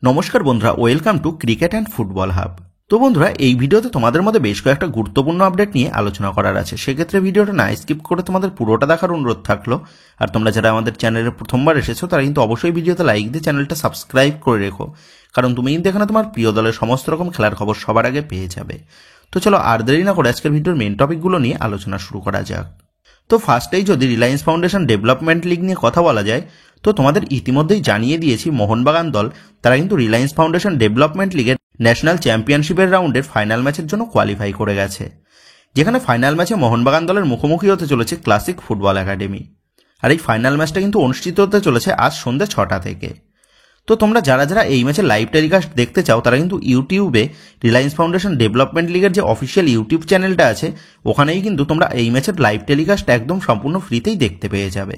নমস্কার বন্ধুরা, welcome to cricket and football hub. তো বন্ধুরা, এই ভিডিওতে তোমাদের মধ্যে বেশ কয়েকটা গুরুত্বপূর্ণ আপডেট নিয়ে আলোচনা করার আছে। সেক্ষেত্রে ভিডিওটা না স্কিপ করে তোমাদের পুরোটা দেখার অনুরোধ থাকলো। আর তোমরা যারা আমাদের চ্যানেলে প্রথমবার এসেছো তারা কিন্তু অবশ্যই ভিডিওতে লাইক দিয়ে চ্যানেলটা সাবস্ক্রাইব করে রেখো, কারণ তুমি কিন্তু এখানে তোমার প্রিয় দলের সমস্ত রকম খেলার খবর সবার আগে পেয়ে যাবে। তো চলো আর দেরি না করে আজকের ভিডিওর মেন টপিকগুলো নিয়ে আলোচনা শুরু করা যাক। তো ফার্স্টেই যদি রিলায়েন্স ফাউন্ডেশন ডেভেলপমেন্ট লিগ নিয়ে কথা বলা যায়, তো তোমাদের ইতিমধ্যেই জানিয়ে দিয়েছি মোহনবাগান দল তারা কিন্তু রিলায়েন্স ফাউন্ডেশন ডেভেলপমেন্ট লিগের ন্যাশনাল চ্যাম্পিয়নশিপের রাউন্ডের ফাইনাল ম্যাচের জন্য কোয়ালিফাই করে গেছে, যেখানে ফাইনাল ম্যাচে মোহনবাগান দলের মুখোমুখি হতে চলেছে ক্লাসিক ফুটবল একাডেমি। আর এই ফাইনাল ম্যাচটা কিন্তু অনুষ্ঠিত হতে চলেছে আজ সন্ধ্যে 6টা থেকে। তো তোমরা যারা যারা এই ম্যাচের লাইভ টেলিকাস্ট দেখতে চাও তারা কিন্তু ইউটিউবে রিলায়েন্স ফাউন্ডেশন ডেভেলপমেন্ট লিগের যে অফিসিয়াল ইউটিউব চ্যানেলটা আছে ওখানেই কিন্তু তোমরা এই ম্যাচের লাইভ টেলিকাস্ট একদম সম্পূর্ণ ফ্রিতেই দেখতে পেয়ে যাবে।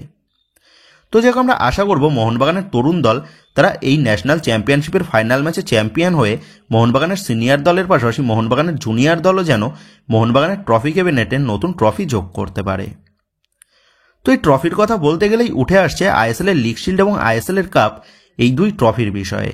তো যেরকম আমরা আশা করব মোহনবাগানের তরুণ দল তারা এই ন্যাশনাল চ্যাম্পিয়নশিপের ফাইনাল ম্যাচে চ্যাম্পিয়ন হয়ে মোহনবাগানের সিনিয়র দলের পাশাপাশি মোহনবাগানের জুনিয়র দলও যেন মোহনবাগানের ট্রফি ক্যাবিনেটে নতুন ট্রফি যোগ করতে পারে। তো এই ট্রফির কথা বলতে গেলেই উঠে আসছে আইএসএল এর লিগ শিল্ড এবং আইএসএল এর কাপ, এই দুই ট্রফির বিষয়ে।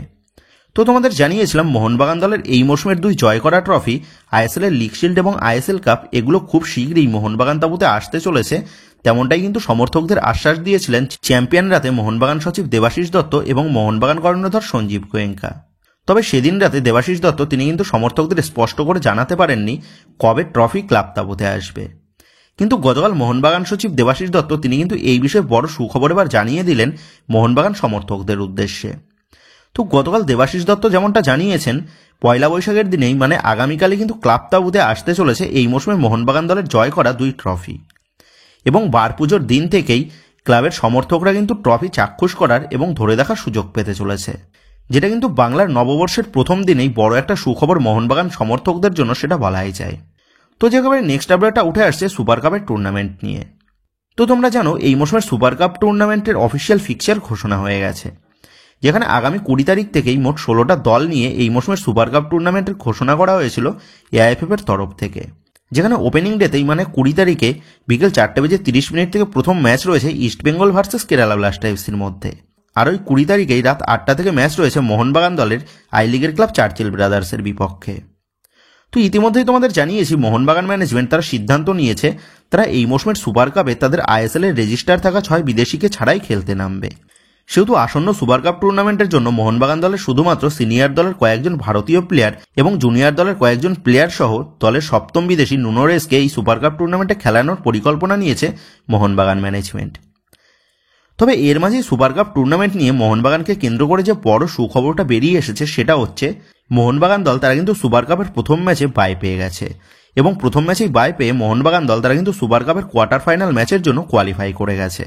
তো তোমাদের জানিয়েছিলাম মোহনবাগান দলের এই মৌসুমের দুই জয় করা ট্রফি আইএসএল এর লিগ শিল্ড এবং আইএসএল কাপ এগুলো খুব শীঘ্রই মোহনবাগান তাঁবুতে আসতে চলেছে, তেমনটাই কিন্তু সমর্থকদের আশ্বাস দিয়েছিলেন চ্যাম্পিয়ন রাতে মোহনবাগান সচিব দেবাশিস দত্ত এবং মোহনবাগান কর্ণধার সঞ্জীব গোয়েঙ্কা। তবে সেদিন রাতে দেবাশিস দত্ত তিনি কিন্তু সমর্থকদের স্পষ্ট করে জানাতে পারেননি কবে ট্রফি ক্লাব তাঁবুতে আসবে। কিন্তু গতকাল মোহনবাগান সচিব দেবাশিস দত্ত তিনি কিন্তু এই বিষয়ে বড় সুখবর এবার জানিয়ে দিলেন মোহনবাগান সমর্থকদের উদ্দেশ্যে। তো গতকাল দেবাশিস দত্ত যেমনটা জানিয়েছেন, পয়লা বৈশাখের দিনেই মানে আগামীকালে কিন্তু ক্লাব তাঁবুতে আসতে চলেছে এই মৌসুমে মোহনবাগান দলের জয় করা দুই ট্রফি, এবং বার পুজোর দিন থেকেই ক্লাবের সমর্থকরা কিন্তু ট্রফি চাক্ষুষ করার এবং ধরে দেখার সুযোগ পেতে চলেছে, যেটা কিন্তু বাংলার নববর্ষের প্রথম দিনেই বড় একটা সুখবর মোহনবাগান সমর্থকদের জন্য, সেটা বলাই যায়। তো যেভাবে নেক্সট আপডেটটা উঠে আসছে সুপার কাপের টুর্নামেন্ট নিয়ে। তো তোমরা জানো এই মৌসুমের সুপার কাপ টুর্নামেন্টের অফিসিয়াল ফিক্সার ঘোষণা হয়ে গেছে, যেখানে আগামী 20 তারিখ থেকেই মোট 16টা দল নিয়ে এই মৌসুমের সুপার কাপ টুর্নামেন্টের ঘোষণা করা হয়েছিল এআইএফএফ এর তরফ থেকে। যেখানে ওপেনিং ডেতেই মানে 20 তারিখে বিকেল 4:30 থেকে প্রথম ম্যাচ রয়েছে ইস্টবেঙ্গল ভার্সেস কেরালা ব্লাস্টার এফসির মধ্যে। আর ওই 20 তারিখেই রাত 8টা থেকে ম্যাচ রয়েছে মোহনবাগান দলের আই লিগের ক্লাব চার্চিল ব্রাদার্সের বিপক্ষে। তো ইতিমধ্যেই তোমাদের জানিয়েছি মোহনবাগান ম্যানেজমেন্ট তারা সিদ্ধান্ত নিয়েছে তারা এই মৌসুমের সুপার কাপে তাদের আইএসএল এর রেজিস্টার থাকা 6 বিদেশিকে ছাড়াই খেলতে নামবে। সেহেতু আসন্ন সুপার কাপ টুর্নামেন্টের জন্য মোহনবাগান দলের শুধুমাত্র সিনিয়র দলের কয়েকজন ভারতীয় প্লেয়ার এবং জুনিয়র দলের কয়েকজন প্লেয়ার সহ দলের সপ্তম বিদেশি নুনো রেসকে এই সুপার কাপ টুর্নামেন্টে খেলানোর পরিকল্পনা নিয়েছে মোহনবাগান ম্যানেজমেন্ট। তবে এর মাঝেই সুপার কাপ টুর্নামেন্ট নিয়ে মোহনবাগানকে কেন্দ্র করে যে বড় সুখবরটা বেরিয়ে এসেছে সেটা হচ্ছে মোহনবাগান দল তারা কিন্তু সুপার কাপের প্রথম ম্যাচে বাই পেয়ে গেছে, এবং প্রথম ম্যাচেই বাই পেয়ে মোহনবাগান দল তারা কিন্তু সুপার কাপের কোয়ার্টার ফাইনাল ম্যাচের জন্য কোয়ালিফাই করে গেছে।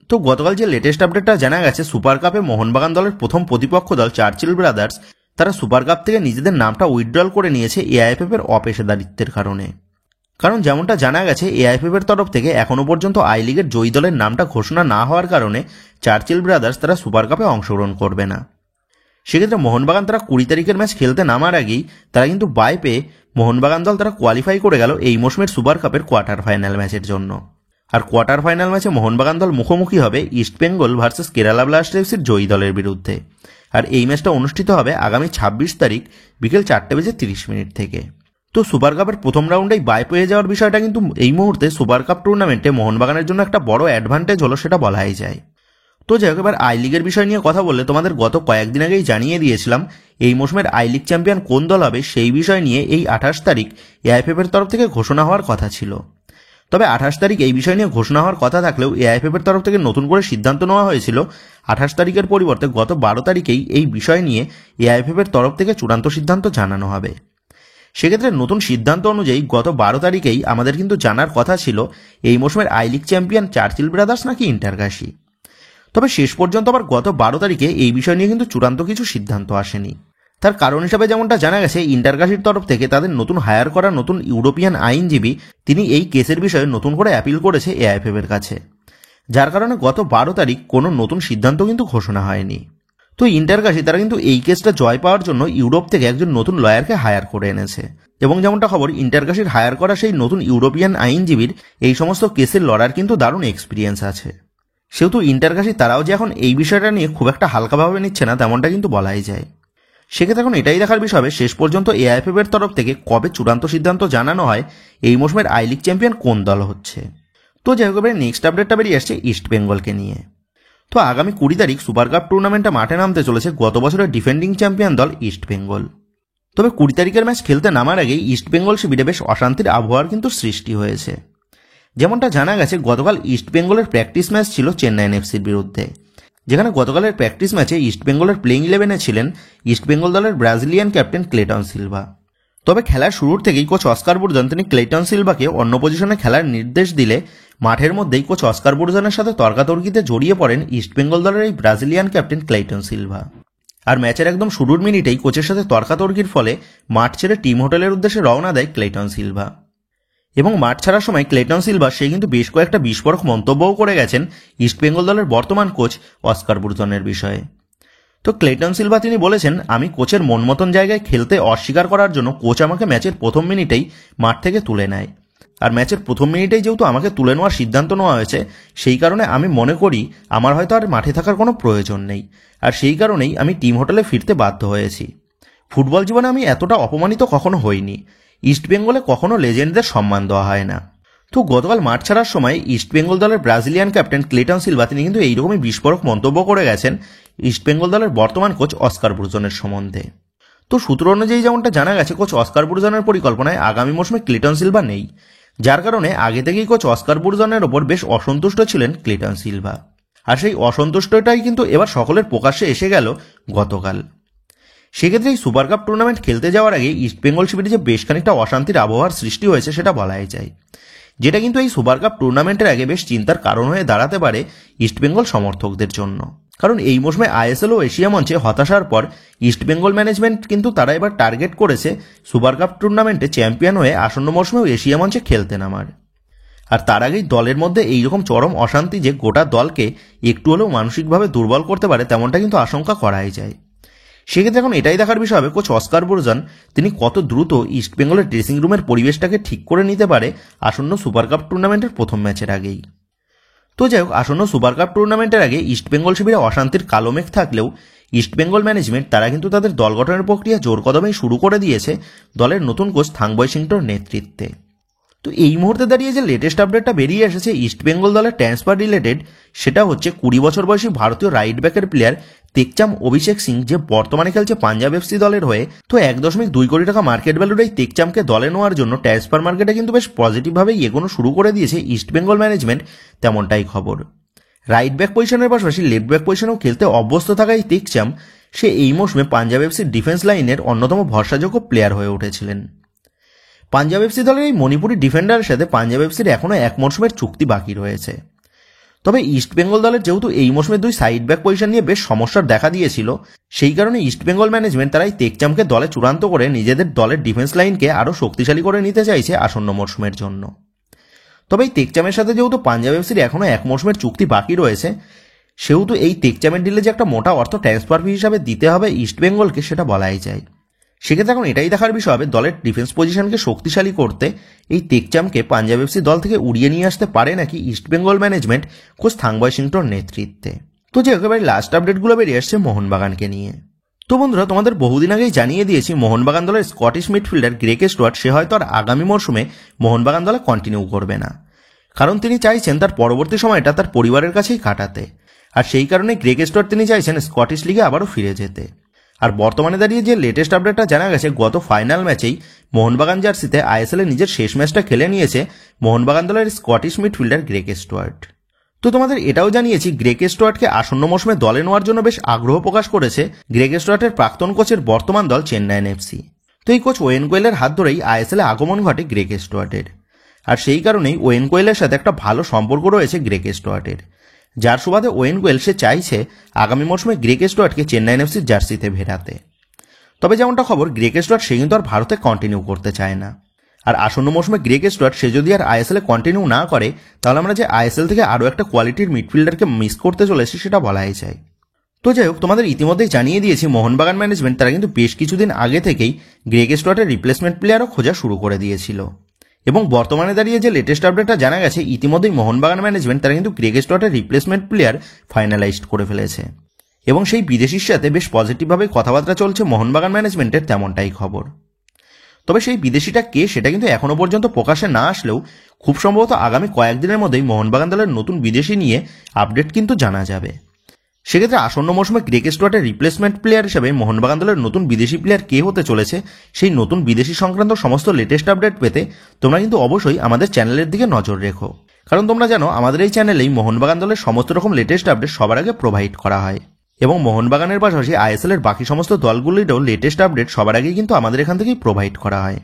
তো গতকাল যে লেটেস্ট আপডেটটা জানা গেছে, সুপার কাপে মোহনবাগান দলের প্রথম প্রতিপক্ষ দল চার্চিল ব্রাদার্স তারা সুপার কাপ থেকে নিজেদের নামটা উইথড্রল করে নিয়েছে এআইএফএফ এর অপেশাদারিত্বের কারণে। কারণ যেমনটা জানা গেছে এআইএফএফ এর তরফ থেকে এখনো পর্যন্ত আই লিগের জয়ী দলের নামটা ঘোষণা না হওয়ার কারণে চার্চিল ব্রাদার্স তারা সুপার কাপে অংশগ্রহণ করবে না। সেক্ষেত্রে মোহনবাগান তারা 20 তারিখের ম্যাচ খেলতে নামার আগেই তারা কিন্তু বাই পেয়ে মোহনবাগান দল তারা কোয়ালিফাই করে গেল এই মৌসুমের সুপার কাপের কোয়ার্টার ফাইনাল ম্যাচের জন্য। আর কোয়ার্টার ফাইনাল ম্যাচে মোহনবাগান দল মুখোমুখি হবে ইস্টবেঙ্গল ভার্সেস কেরালা ব্লাস্টার এফসির জয়ী দলের বিরুদ্ধে। আর এই ম্যাচটা অনুষ্ঠিত হবে আগামী 26 তারিখ বিকেল 4:30 থেকে। তো সুপার কাপের প্রথম রাউন্ডেই বাই পেয়ে যাওয়ার বিষয়টা কিন্তু এই মুহূর্তে সুপার কাপ টুর্নামেন্টে মোহনবাগানের জন্য একটা বড় অ্যাডভান্টেজ হলো, সেটা বলাই যায়। তো যাই হোক, এবার আই লিগের বিষয় নিয়ে কথা বললে তোমাদের গত কয়েকদিন আগেই জানিয়ে দিয়েছিলাম এই মৌসুমের আই লিগ চ্যাম্পিয়ন কোন দল হবে, সেই বিষয় নিয়ে এই 28 তারিখ এআইএফএফ এর তরফ থেকে ঘোষণা হওয়ার কথা ছিল। তবে 28 তারিখ এই বিষয় নিয়ে ঘোষণা হওয়ার কথা থাকলেও এআইএফএফ এর তরফ থেকে নতুন করে সিদ্ধান্ত নেওয়া হয়েছিল 28 তারিখের পরিবর্তে গত 12 তারিখেই এই বিষয় নিয়ে এআইএফএফ এর তরফ থেকে চূড়ান্ত সিদ্ধান্ত জানানো হবে। সেক্ষেত্রে নতুন সিদ্ধান্ত অনুযায়ী গত 12 তারিখেই আমাদের কিন্তু জানার কথা ছিল এই মৌসুমের I league champion Churchill brothers নাকি ইন্টারকাশি। তবে শেষ পর্যন্ত আবার গত 12 তারিখে এই বিষয় নিয়ে কিন্তু চূড়ান্ত কিছু সিদ্ধান্ত আসেনি। তার কারণ হিসাবে যেমনটা জানা গেছে ইন্টারকাশির তরফ থেকে তাদের নতুন হায়ার করা নতুন ইউরোপিয়ান আইনজীবী তিনি এই কেসের বিষয়ে নতুন করে অ্যাপিল করেছে এআইএফএফ এর কাছে, যার কারণে গত 12 তারিখ কোনো নতুন সিদ্ধান্ত কিন্তু ঘোষণা হয়নি। তো ইন্টারকাশি তারা কিন্তু এই কেসটা জয় পাওয়ার জন্য ইউরোপ থেকে একজন নতুন লয়ারকে হায়ার করে এনেছে, এবং যেমনটা খবর ইন্টারকাশির হায়ার করা সেই নতুন ইউরোপিয়ান আইনজীবীর এই সমস্ত কেসের লড়ার কিন্তু দারুণ এক্সপিরিয়েন্স আছে। সেহেতু ইন্টারকাশি তারাও যে এখন এই বিষয়টা নিয়ে খুব একটা হালকাভাবে নিচ্ছে না তেমনটা কিন্তু বলাই যায়। সেক্ষেত্রে এখন এটাই দেখার বিষয় হবে শেষ পর্যন্ত এআইএফএফ এর তরফ থেকে কবে চূড়ান্ত সিদ্ধান্ত জানানো হয় এই মৌসুমের আই লিগ চ্যাম্পিয়ন কোন দল হচ্ছে। তো যাই হোক, এবারে নেক্সট আপডেটটা বেরিয়ে আসছে ইস্ট বেঙ্গলকে নিয়ে। তো আগামী 20 তারিখ সুপার কাপ টুর্নামেন্টে মাঠে নামতে চলেছে গত বছরের ডিফেন্ডিং চ্যাম্পিয়ন দল ইস্ট বেঙ্গল। তবে 20 তারিখের ম্যাচ খেলতে নামার আগেই ইস্ট বেঙ্গল শিবিরে বেশ অশান্তির আবহাওয়ার কিন্তু সৃষ্টি হয়েছে। যেমনটা জানা গেছে, গতকাল ইস্ট বেঙ্গলের প্র্যাকটিস ম্যাচ ছিল চেন্নাই এফসির বিরুদ্ধে, যেখানে গতকালের প্র্যাকটিস ম্যাচে ইস্ট বেঙ্গলের প্লেইং 11-এ ছিলেন ইস্ট বেঙ্গল দলের ব্রাজিলিয়ান ক্যাপ্টেন ক্লেটন সিলভা। তবে খেলার শুরুর থেকেই কোচ অস্কার বুর্জন তিনি ক্লেটন সিলভাকে অন্য পজিশনে খেলার নির্দেশ দিলে মাঠের মধ্যেই কোচ অস্কার বুর্জনের সাথে তর্কাতর্কিতে জড়িয়ে পড়েন ইস্ট বেঙ্গল দলের এই ব্রাজিলিয়ান ক্যাপ্টেন ক্লেটন সিলভা। আর ম্যাচের একদম শুরুর মিনিটেই কোচের সাথে তর্কাতর্কির ফলে মাঠ ছেড়ে টিম হোটেলের উদ্দেশ্যে রওনা দেয় ক্লেটন সিলভা। এবং মাঠ ছাড়ার সময় ক্লেটন সিলভা সে কিন্তু বেশ কয়েকটা বিস্ফোরক মন্তব্যও করে গেছেন ইস্ট বেঙ্গল দলের বর্তমান কোচ অস্কার বুর্জনের বিষয়ে। তো ক্লেটন সিলভা তিনি বলেছেন, আমি কোচের মন মতন জায়গায় খেলতে অস্বীকার করার জন্য কোচ আমাকে ম্যাচের প্রথম মিনিটেই মাঠ থেকে তুলে নেয়। আর ম্যাচের প্রথম মিনিটেই যেহেতু আমাকে তুলে নেওয়ার সিদ্ধান্ত নেওয়া হয়েছে, সেই কারণে আমি মনে করি আমার হয়তো আর মাঠে থাকার কোনো প্রয়োজন নেই, আর সেই কারণেই আমি টিম হোটেলে ফিরতে বাধ্য হয়েছি। ফুটবল জীবনে আমি এতটা অপমানিত কখনো হইনি। ইস্ট বেঙ্গলে কখনো লেজেন্ডদের সম্মান দেওয়া হয় না। তো গতকাল মাঠ ছাড়ার সময় ইস্ট বেঙ্গল দলের ব্রাজিলিয়ান ক্যাপ্টেন ক্লেটন সিলভা তিনি কিন্তু এইরকমই বিস্ফোরক মন্তব্য করে গেছেন ইস্ট বেঙ্গল দলের বর্তমান কোচ অস্কার বুর্জনের সম্বন্ধে। তো সূত্র অনুযায়ী যেমনটা জানা গেছে, কোচ অস্কার বুর্জনের পরিকল্পনায় আগামী মৌসুমে ক্লেটন সিলভা নেই, যার কারণে আগে থেকেই কোচ অস্কার বুর্জনের ওপর বেশ অসন্তুষ্ট ছিলেন ক্লেটন সিলভা। আর সেই অসন্তুষ্টটাই কিন্তু এবার সকলের প্রকাশ্যে এসে গেল গতকাল। সেক্ষেত্রে এই সুপার কাপ টুর্নামেন্ট খেলতে যাওয়ার আগে ইস্ট বেঙ্গল শিবিরে যে বেশ খানিকটা অশান্তির আবহাওয়ার সৃষ্টি হয়েছে সেটা বলাই যায়, যেটা কিন্তু এই সুপার কাপ টুর্নামেন্টের আগে বেশ চিন্তার কারণ হয়ে দাঁড়াতে পারে ইস্ট বেঙ্গল সমর্থকদের জন্য। কারণ এই মৌসুমে আইএসএল ও এশিয়া মঞ্চে হতাশার পর ইস্ট বেঙ্গল ম্যানেজমেন্ট কিন্তু তারা এবার টার্গেট করেছে সুপার কাপ টুর্নামেন্টে চ্যাম্পিয়ন হয়ে আসন্ন মৌসুমেও এশিয়া মঞ্চে খেলতে নামার। আর তার আগেই দলের মধ্যে এইরকম চরম অশান্তি যে গোটা দলকে একটু হলেও মানসিকভাবে দুর্বল করতে পারে, তেমনটা কিন্তু আশঙ্কা করাই যায়। সেক্ষেত্রে এখন এটাই দেখার বিষয় হবে কোচ অস্কার বুর্জন তিনি কত দ্রুত ইস্ট বেঙ্গলের ড্রেসিং রুমের পরিবেশটাকে ঠিক করে নিতে পারে আসন্ন সুপার কাপ টুর্নামেন্টের প্রথম ম্যাচের আগেই। তো যাই হোক, আসন্ন সুপার কাপ টুর্নামেন্টের আগে ইস্ট বেঙ্গল শিবিরে অশান্তির কালো মেঘ থাকলেও ইস্ট বেঙ্গল ম্যানেজমেন্ট তারা কিন্তু তাদের দল গঠনের প্রক্রিয়া জোর কদমেই শুরু করে দিয়েছে দলের নতুন কোচ থাংবয় সিংটোর নেতৃত্বে। তো এই মুহূর্তে দাঁড়িয়ে যে লেটেস্ট আপডেটটা বেরিয়ে এসেছে ইস্ট বেঙ্গল দলের ট্রান্সফার রিলেটেড, সেটা হচ্ছে 20 বছর বয়সী ভারতীয় রাইট ব্যাকের প্লেয়ার তেকচাম অভিষেক সিং, যে বর্তমানে খেলছে পাঞ্জাব এফসি দলের হয়ে। তো 1.2 কোটি টাকা মার্কেট ভ্যালুর এই তেকচামকে দলে নেওয়ার জন্য ট্রান্সফার মার্কেটে কিন্তু বেশ পজিটিভভাবেই এগোনো শুরু করে দিয়েছে ইস্ট বেঙ্গল ম্যানেজমেন্ট, তেমনটাই খবর। রাইট ব্যাক পজিশনের পাশাপাশি লেফট ব্যাক পজিশনেও খেলতে অভ্যস্ত থাকা এই তেকচাম সে এই মৌসুমে পাঞ্জাব এফসির ডিফেন্স লাইনের অন্যতম ভরসাযোগ্য প্লেয়ার হয়ে উঠেছিলেন। পাঞ্জাব এফসি দলের এই মণিপুরি ডিফেন্ডারের সাথে পাঞ্জাব এফসির এখনও 1 মৌসুমের চুক্তি বাকি রয়েছে। তবে ইস্ট বেঙ্গল দলের যেহেতু এই মৌসুমে 2 সাইড ব্যাক পজিশন নিয়ে বেশ সমস্যার দেখা দিয়েছিল, সেই কারণে ইস্ট বেঙ্গল ম্যানেজমেন্ট তারা এই তেকচামকে দলে চূড়ান্ত করে নিজেদের দলের ডিফেন্স লাইনকে আরও শক্তিশালী করে নিতে চাইছে আসন্ন মৌসুমের জন্য। তবে এই তেকচামের সাথে যেহেতু পাঞ্জাব এফসির এখনও 1 মৌসুমের চুক্তি বাকি রয়েছে, সেহেতু এই তেকচামের ডিলে যে একটা মোটা অর্থ ট্রান্সফার ফি হিসাবে দিতে হবে ইস্ট বেঙ্গলকে, সেটা বলাই যায়। সেক্ষেত্রে এখন এটাই দেখার বিষয় হবে দলের ডিফেন্স পজিশনকে শক্তিশালী করতে এই তেকচামকে পাঞ্জাব এফসি দল থেকে উড়িয়ে নিয়ে আসতে পারে নাকি east Bengal management coach Thangboi সিংটোর নেতৃত্বে। তো যে একেবারে লাস্ট আপডেটগুলো বেরিয়ে আসছে মোহনবাগানকে নিয়ে। তো বন্ধুরা, তোমাদের বহুদিন আগেই জানিয়ে দিয়েছি মোহনবাগান দলের স্কটিশ মিডফিল্ডার গ্রেগ স্টুয়ার্ট সে হয়তো আর আগামী মরশুমে মোহনবাগান দলে কন্টিনিউ করবে না, কারণ তিনি চাইছেন তার পরবর্তী সময়টা তার পরিবারের কাছেই কাটাতে। আর সেই কারণে গ্রেগ স্টুয়ার্ট তিনি চাইছেন স্কটিশ লিগে আবারও ফিরে যেতে। আর বর্তমানে দাঁড়িয়ে যে লেটেস্ট আপডেটটা জানা গেছে, গত ফাইনাল ম্যাচেই মোহনবাগান জার্সিতে আইএসএল নিজের শেষ ম্যাচটা খেলে নিয়েছে মোহনবাগান দলের স্কটিশ মিডফিল্ডার গ্রেগ স্টুয়ার্ট। তো তোমাদের এটাও জানিয়েছি গ্রেগ স্টুয়ার্টকে আসন্ন মৌসুমে দলে নেওয়ার জন্য বেশ আগ্রহ প্রকাশ করেছে গ্রেগ স্টুয়ার্টের প্রাক্তন কোচের বর্তমান দল চেন্নাই এফসি। তো এই কোচ ওয়েন কোয়েলের হাত ধরেই আইএসএলে আগমন ঘটে গ্রেগ স্টুয়ার্টের। আর সেই কারণেই ওয়েন কোয়েলের সাথে একটা ভালো সম্পর্ক রয়েছে গ্রেগ স্টুয়ার্টের, যার সুবাদে ওয়েন কোয়েল সে চাইছে আগামী মৌসুমে গ্রেগ স্টুয়ার্টকে চেন্নাই এফসির জার্সিতে ভেড়াতে। তবে যেমনটা খবর, গ্রেগ স্টুয়ার্ট সে কিন্তু আর ভারতে কন্টিনিউ করতে চায় না। আর আসন্ন মৌসুমে গ্রেগ স্টুয়ার্ট সে যদি আর আইএসএলে কন্টিনিউ না করে, তাহলে আমরা যে আইএসএল থেকে আরও একটা কোয়ালিটির মিডফিল্ডারকে মিস করতে চলেছি সেটা বলাই যায়। তো যাই হোক, তোমাদের ইতিমধ্যেই জানিয়ে দিয়েছি মোহনবাগান ম্যানেজমেন্ট তারা কিন্তু বেশ কিছুদিন আগে থেকেই গ্রেগ স্টুয়ার্টের রিপ্লেসমেন্ট প্লেয়ারও খোঁজা শুরু করে দিয়েছিল। এবং বর্তমানে দাঁড়িয়ে যে লেটেস্ট আপডেটটা জানা গেছে, ইতিমধ্যেই মোহনবাগান ম্যানেজমেন্ট তারা কিন্তু গ্রেগ স্টুয়ার্টের রিপ্লেসমেন্ট প্লেয়ার ফাইনালাইজড করে ফেলেছে। এবং সেই বিদেশির সাথে বেশ পজিটিভভাবে কথাবার্তা চলছে মোহনবাগান ম্যানেজমেন্টের, তেমনটাই খবর। তবে সেই বিদেশিটা কে সেটা কিন্তু এখনো পর্যন্ত প্রকাশে না আসলেও খুব সম্ভবত আগামী কয়েকদিনের মধ্যেই মোহনবাগান দলের নতুন বিদেশি নিয়ে আপডেট কিন্তু জানা যাবে। সেক্ষেত্রে আসন্ন মৌসুমে গ্রেগ স্টুয়ার্টের রিপ্লেসমেন্ট প্লেয়ার হিসেবে মোহনবাগান দলের নতুন বিদেশি প্লেয়ার কে হতে চলেছে, সেই নতুন বিদেশি সংক্রান্ত সমস্ত লেটেস্ট আপডেট পেতে তোমরা কিন্তু অবশ্যই আমাদের চ্যানেলের দিকে নজর রেখো, কারণ তোমরা জানো আমাদের এই চ্যানেলেই মোহনবাগান দলের সমস্ত রকম লেটেস্ট আপডেট সবার আগে প্রোভাইড করা হয়। এবং মোহনবাগানের পাশাপাশি আইএসএল এর বাকি সমস্ত দলগুলিরও লেটেস্ট আপডেট সবার আগেই কিন্তু আমাদের এখান থেকেই প্রোভাইড করা হয়।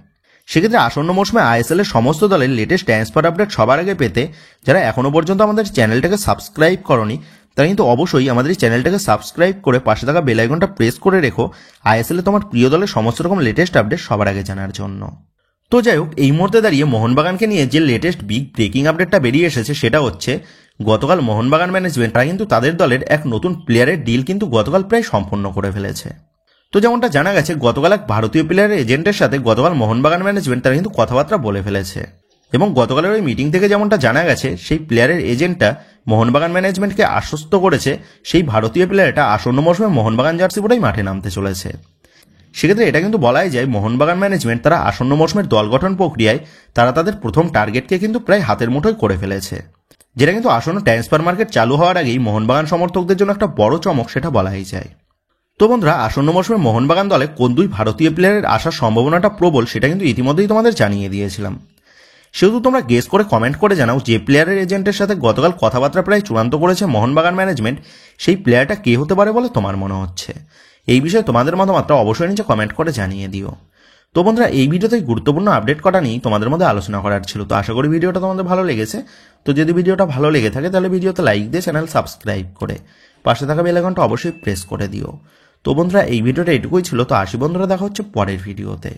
সেক্ষেত্রে আসন্ন মৌসুমে আইএসএল এর সমস্ত দলের লেটেস্ট ট্রান্সফার আপডেট সবার আগে পেতে যারা এখনো পর্যন্ত আমাদের চ্যানেলটাকে সাবস্ক্রাইব করনি তারা কিন্তু অবশ্যই আমাদের এই চ্যানেলটাকে সাবস্ক্রাইব করে পাশে থাকা বেল আইকনটা প্রেস করে রেখো আইএসএল এ তোমার প্রিয় দলের সমস্ত রকম লেটেস্ট আপডেট সবার আগে জানার জন্য। তো যাই হোক, এই মুহূর্তে দাঁড়িয়ে মোহনবাগানকে নিয়ে যে লেটেস্ট বিগ ব্রেকিং আপডেটটা বেরিয়ে এসেছে সেটা হচ্ছে গতকাল মোহনবাগান ম্যানেজমেন্ট তারা কিন্তু তাদের দলের এক নতুন প্লেয়ারের ডিল কিন্তু গতকাল প্রায় সম্পূর্ণ করে ফেলেছে। তো যেমনটা জানা গেছে গতকাল এক ভারতীয় প্লেয়ারের এজেন্টের সাথে গতকাল মোহনবাগান ম্যানেজমেন্ট তারা কিন্তু কথাবার্তা বলে ফেলেছে এবং গতকালের ওই মিটিং থেকে যেমনটা জানা গেছে সেই প্লেয়ারের এজেন্টটা মোহনবাগান ম্যানেজমেন্টকে আশ্বস্ত করেছে সেই ভারতীয় প্লেয়ারটা আসন্ন মৌসুমে মোহনবাগান জার্সি পরেই মাঠে নামতে চলেছে। সেক্ষেত্রে এটা কিন্তু বলাই যায় মোহনবাগান ম্যানেজমেন্ট তারা আসন্ন মৌসুমের দল গঠন প্রক্রিয়ায় তারা তাদের প্রথম টার্গেটকে কিন্তু প্রায় হাতের মুঠোয় করে ফেলেছে, যেটা কিন্তু আসন্ন ট্রান্সফার মার্কেট চালু হওয়ার আগেই মোহনবাগান সমর্থকদের জন্য একটা বড় চমক সেটা বলাই যায়। তো বন্ধুরা, আসন্ন মৌসুমে মোহনবাগান দলে কোন দুই ভারতীয় প্লেয়ারের আসার সম্ভাবনাটা প্রবল সেটা কিন্তু ইতিমধ্যেই তোমাদের জানিয়ে দিয়েছিলাম। সেহেতু তোমরা গেস করে কমেন্ট করে জানাও যে প্লেয়ারের এজেন্টের সাথে গতকাল কথাবার্তা প্রায় চূড়ান্ত করেছে মোহনবাগান ম্যানেজমেন্ট, সেই প্লেয়ারটা কে হতে পারে বলে তোমার মনে হচ্ছে। এই বিষয়ে তোমাদের মতামতটা অবশ্যই নিচে কমেন্ট করে জানিয়ে দিও। তো বন্ধুরা, এই ভিডিওতে গুরুত্বপূর্ণ আপডেট করা নিয়ে তোমাদের মধ্যে আলোচনা করার ছিল। তো আশা করি ভিডিওটা তোমাদের ভালো লেগেছে। তো যদি ভিডিওটা ভালো লেগে থাকে তাহলে ভিডিওতে লাইক দিয়ে চ্যানেল সাবস্ক্রাইব করে পাশে থাকা বেল আইকনটা অবশ্যই প্রেস করে দিও। তো বন্ধুরা, এই ভিডিওটা এটুকুই ছিল। তো আসি বন্ধুরা, দেখা হচ্ছে পরের ভিডিওতে।